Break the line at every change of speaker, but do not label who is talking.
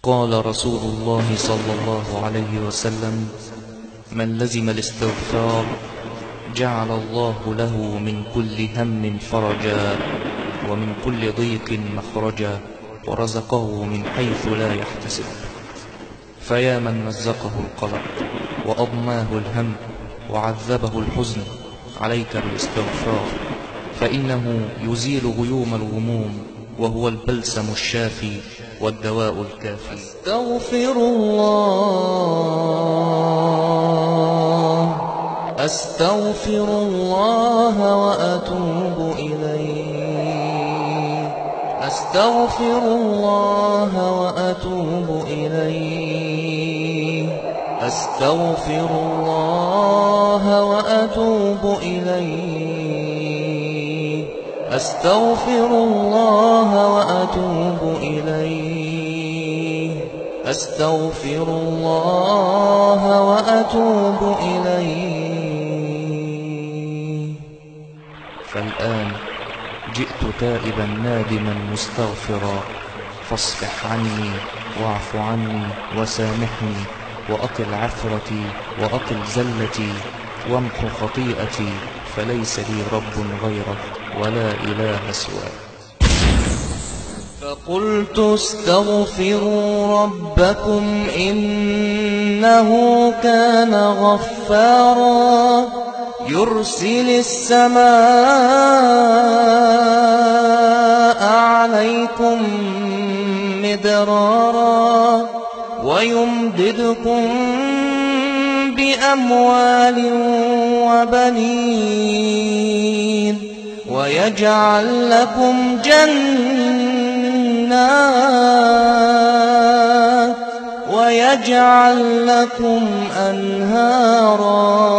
قال رسول الله صلى الله عليه وسلم: من لزم الاستغفار جعل الله له من كل هم فرجا، ومن كل ضيق مخرجا، ورزقه من حيث لا يحتسب. فيا من مزقه القلق وأضماه الهم وعذبه الحزن، عليك بالاستغفار، فإنه يزيل غيوم الغموم، وهو البلسم الشافي والدواء الكافي.
أستغفر الله وأتوب إليه، أستغفر الله وأتوب إليه، أستغفر الله وأتوب إليه، أستغفر الله وأتوب إليه، أستغفر الله وأتوب إليه.
فالآن جئت تائبا نادما مستغفرا، فاصفح عني واعف عني وسامحني، وأقل عثرتي وأقل زلتي، وامح خطيئتي، فليس لي رب غيرك ولا إله سواك.
فقلت استغفروا ربكم إنه كان غفارا، يرسل السماء عليكم مدرارا، ويمددكم بأموال وبنين، ويجعل لكم جنات، ويجعل لكم أنهارا.